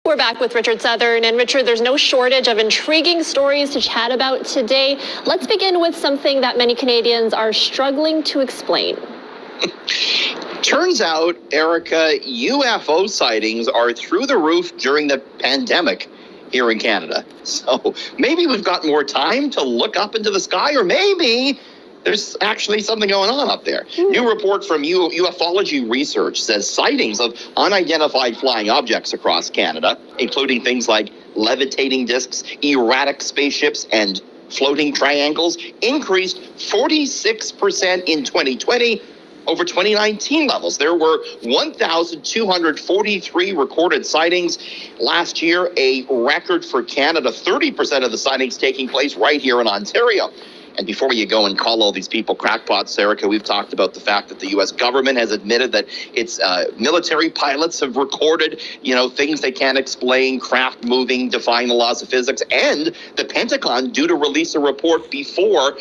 We're back with Richard Southern. And Richard, there's no shortage of intriguing stories to chat about today. Let's begin with something that many Canadians are struggling to explain. Turns out, Erica, UFO sightings are through the roof during the pandemic here in Canada. So maybe we've got more time to look up into the sky, or maybe there's actually something going on up there. New report from Ufology Research says sightings of unidentified flying objects across Canada, including things like levitating discs, erratic spaceships, and floating triangles, increased 46% in 2020 over 2019 levels. There were 1,243 recorded sightings last year, a record for Canada, 30% of the sightings taking place right here in Ontario. And before you go and call all these people crackpots, Erica, we've talked about the fact that the U.S. government has admitted that its military pilots have recorded, things they can't explain, craft moving, defying the laws of physics, and the Pentagon due to release a report before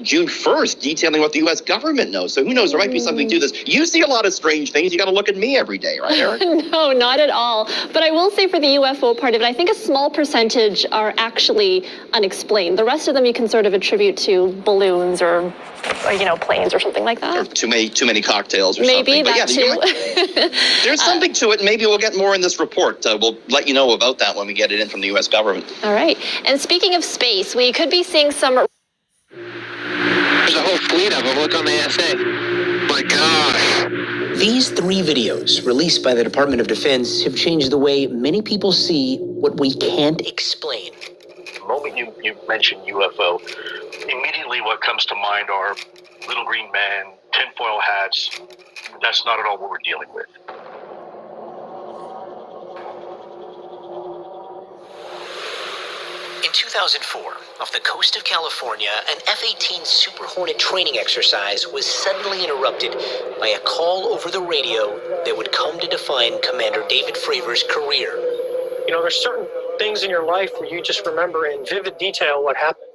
June 1st detailing what the U.S. government knows. So who knows, there might be something to this. You see a lot of strange things. You got to look at me every day, right, Eric? No, not at all. But I will say for the UFO part of it, I think a small percentage are actually unexplained. The rest of them you can sort of attribute to balloons or planes or something like that. Or too many cocktails or maybe something. Maybe that too. There's something to it. Maybe we'll get more in this report. We'll let you know about that when we get it in from the U.S. government. All right. And speaking of space, we could be seeing some... There's a whole fleet of them. Look on the SA. My gosh. These 3 videos, released by the Department of Defense, have changed the way many people see what we can't explain. The moment you mention UFO, immediately what comes to mind are little green men, tinfoil hats. That's not at all what we're dealing with. In 2004, off the coast of California, an F-18 Super Hornet training exercise was suddenly interrupted by a call over the radio that would come to define Commander David Fravor's career. There's certain things in your life where you just remember in vivid detail what happened.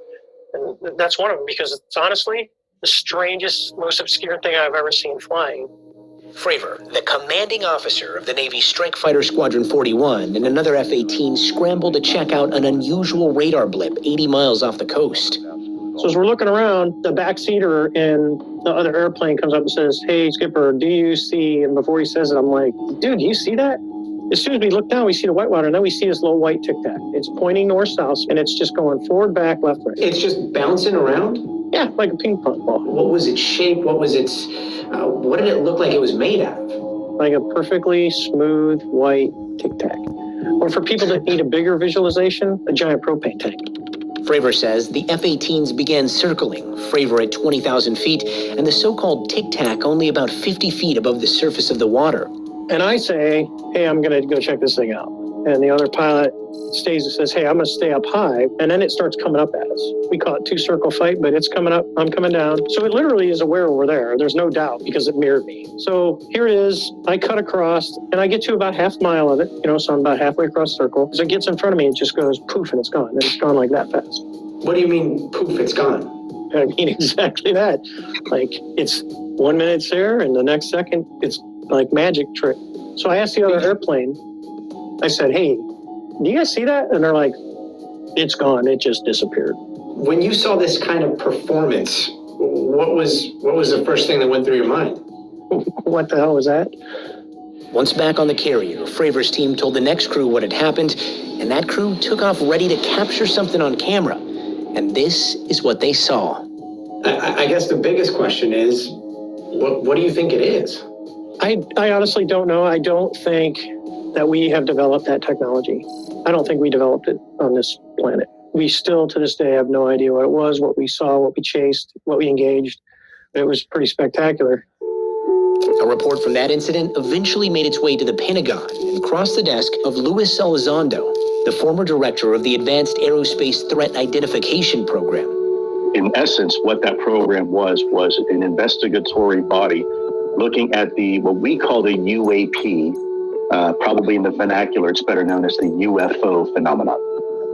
And that's one of them, because it's honestly the strangest, most obscure thing I've ever seen flying. Fravor, the commanding officer of the Navy's Strike Fighter Squadron 41, and another F-18 scrambled to check out an unusual radar blip 80 miles off the coast. So as we're looking around, the backseater in the other airplane comes up and says, "Hey, Skipper, do you see?" And before he says it, I'm like, "Dude, do you see that?" As soon as we look down, we see the whitewater, and then we see this little white tic-tac. It's pointing north-south, and it's just going forward, back, left, right. It's just bouncing around? Yeah, like a ping pong ball. What was its shape? What was its... what did it look like it was made out of? Like a perfectly smooth white tic-tac. Or for people that need a bigger visualization, a giant propane tank. Fravor says the F-18s began circling, Fravor at 20,000 feet, and the so-called tic-tac only about 50 feet above the surface of the water. And I say, "Hey, I'm going to go check this thing out." And the other pilot stays and says, "Hey, I'm going to stay up high." And then it starts coming up at us. We call it 2-circle fight, but it's coming up, I'm coming down. So it literally is aware we're there. There's no doubt, because it mirrored me. So here it is. I cut across, and I get to about half mile of it, so I'm about halfway across the circle. As it gets in front of me, it just goes poof, and it's gone. And it's gone like that fast. What do you mean, poof, it's gone? I mean exactly that. Like, it's 1 minute it's there, and the next second, it's like magic trick. So I asked the other airplane, I said, "Hey, do you guys see that?" And they're like, "It's gone. It just disappeared." When you saw this kind of performance, what was the first thing that went through your mind? What the hell was that? Once back on the carrier, Fravor's team told the next crew what had happened, and that crew took off ready to capture something on camera. And this is what they saw. I guess the biggest question is, what do you think it is? I honestly don't know. I don't think that we have developed that technology. I don't think we developed it on this planet. We still, to this day, have no idea what it was, what we saw, what we chased, what we engaged. It was pretty spectacular. A report from that incident eventually made its way to the Pentagon and crossed the desk of Luis Elizondo, the former director of the Advanced Aerospace Threat Identification Program. In essence, what that program was an investigatory body looking at what we call the UAP, probably in the vernacular, it's better known as the UFO phenomenon.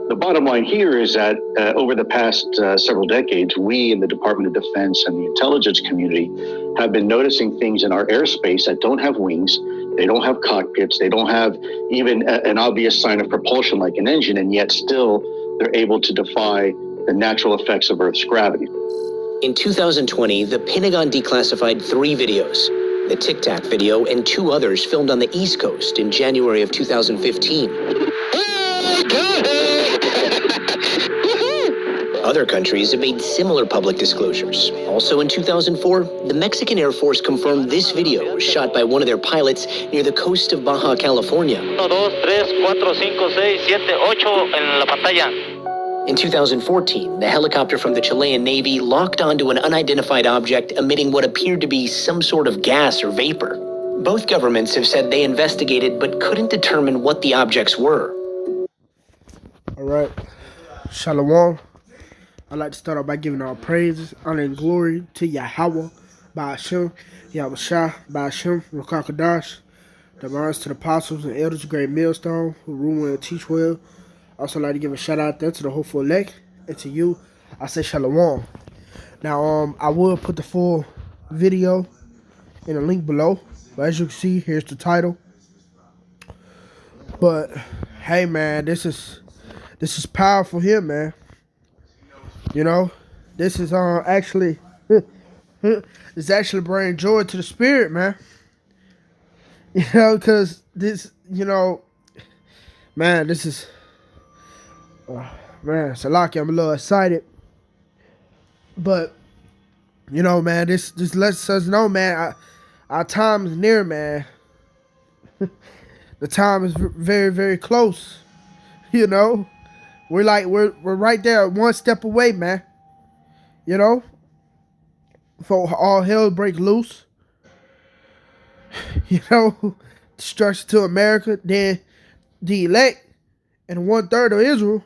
The bottom line here is that over the past several decades, we in the Department of Defense and the intelligence community have been noticing things in our airspace that don't have wings, They don't have cockpits. They don't have even an obvious sign of propulsion like an engine, and yet still they're able to defy the natural effects of Earth's gravity. In 2020, the Pentagon declassified 3 videos. The Tic Tac video and 2 others filmed on the East Coast in January of 2015. Other countries have made similar public disclosures. Also in 2004, the Mexican Air Force confirmed this video was shot by one of their pilots near the coast of Baja California. 1, 2, 3, 4, 5, 6, 7, 8 en la pantalla. In 2014, the helicopter from the Chilean Navy locked onto an unidentified object emitting what appeared to be some sort of gas or vapor. Both governments have said they investigated but couldn't determine what the objects were. All right. Shalom. I'd like to start off by giving all praises, honor, and glory to Yahawah, Bahasham, Yahawashi, Bahasham, Rakakadash. The honors to the apostles and elders of Great Millstone who rule well and teach well. Also like to give a shout out there to the hopeful elect and to you. I say shalom. Now I will put the full video in a link below. But as you can see, here's the title. But hey man, this is powerful here, man. You know, this is actually it's actually bringing joy to the spirit, man. You know, because this, you know, man, this is man, Salaki, I'm a little excited. But you know, man, this lets us know, man, our time is near, man. The time is very, very close. You know, we're right there, one step away, man. You know, for all hell break loose. You know, destruction to America, then the elect and 1/3 of Israel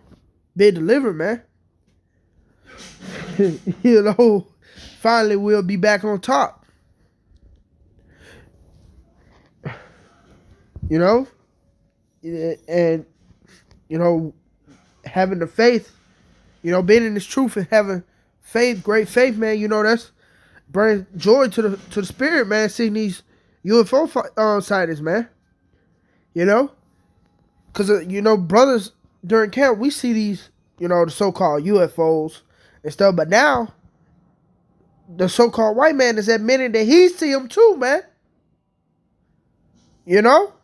be delivered, man. You know, finally we'll be back on top. You know, and you know, having the faith, you know, being in this truth and having faith, great faith, man. You know, that's brings joy to the spirit, man. Seeing these UFO sightings, man. You know, because you know, brothers during camp, we see these, you know, the so-called UFOs and stuff. But now, the so-called white man is admitting that he see them too, man. You know,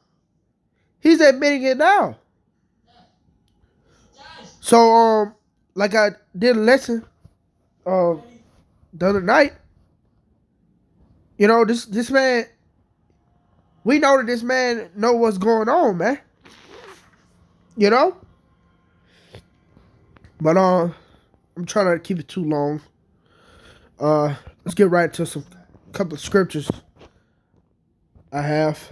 he's admitting it now. So, like I did a lesson the other night, you know, this man, we know that this man know what's going on, man. You know? But I'm trying not to keep it too long. Let's get right to some couple of scriptures I have.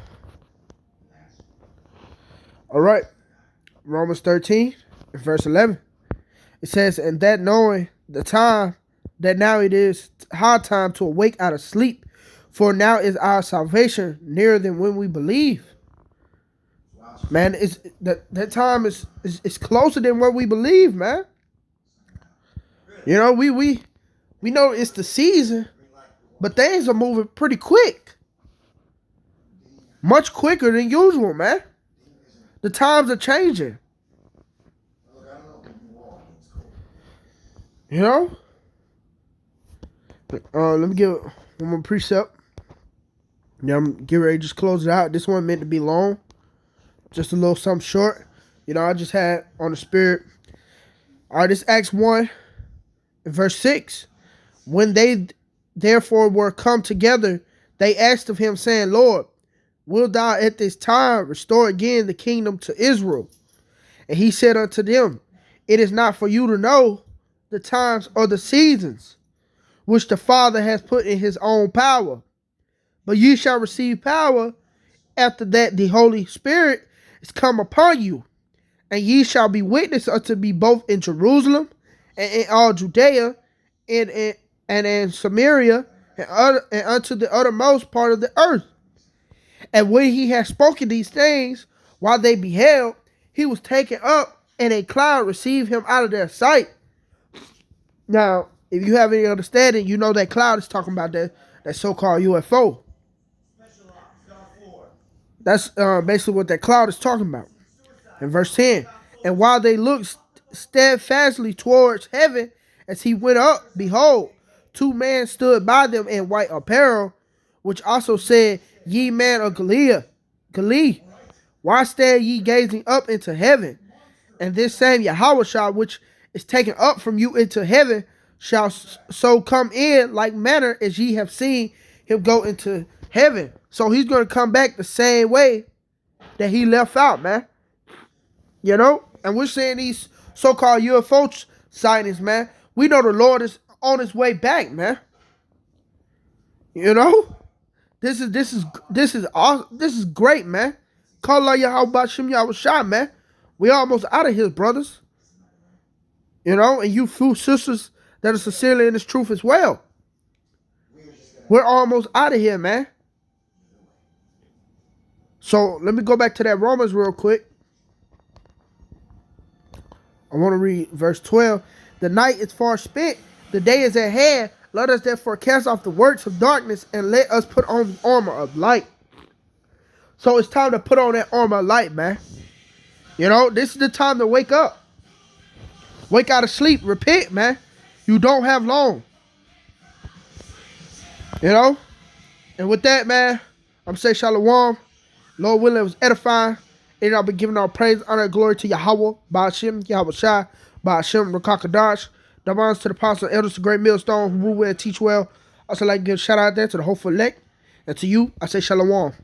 All right. Romans 13, verse 11. It says, and that knowing the time, that now it is high time to awake out of sleep, for now is our salvation nearer than when we believe. Man, it's that time is closer than what we believe, man. You know, we know it's the season, but things are moving pretty quick. Much quicker than usual, man. The times are changing. You know? Let me give one more precept. Yeah, I'm getting ready to just close it out. This one meant to be long. Just a little something short. You know, I just had on the spirit. All right, this Acts 1, verse 6. When they therefore were come together, they asked of him, saying, Lord, wilt thou at this time restore again the kingdom to Israel? And he said unto them, it is not for you to know the times or the seasons which the Father has put in his own power. But ye shall receive power after that the Holy Spirit is come upon you. And ye shall be witnesses unto me both in Jerusalem and in all Judea and in Samaria and unto the uttermost part of the earth. And when he had spoken these things, while they beheld, he was taken up, and a cloud received him out of their sight. Now, if you have any understanding, you know that cloud is talking about that so-called UFO. That's basically what that cloud is talking about. In verse 10, and while they looked steadfastly towards heaven as he went up, behold, 2 men stood by them in white apparel, which also said, Ye men of Galilee, why stand ye gazing up into heaven? And this same Yahawashi, which is taken up from you into heaven, shall so come in like manner as ye have seen him go into heaven. So he's going to come back the same way that he left out, man. You know? And we're seeing these so-called UFO sightings, man. We know the Lord is on his way back, man. You know? This is awesome. This is great, man. Call Allah Yahawah Bahasham Yahawashi, man. We almost out of here, brothers. You know, and you few sisters that are sincerely in this truth as well. We're almost out of here, man. So let me go back to that Romans real quick. I want to read verse 12. The night is far spent, the day is at hand. Let us therefore cast off the works of darkness and let us put on the armor of light. So it's time to put on that armor of light, man. You know, this is the time to wake up. Wake out of sleep. Repent, man. You don't have long. You know? And with that, man, I'm saying shalom. Lord willing, it was edifying. And I'll be giving our praise, honor, and glory to Yahawah, Bahasham, Yahawashi, Bahasham, Rakakadash. Damans to the apostles and elders, the great millstone who rule well and teach well. I also like to give a shout out there to the hopeful elect. And to you, I say shalom.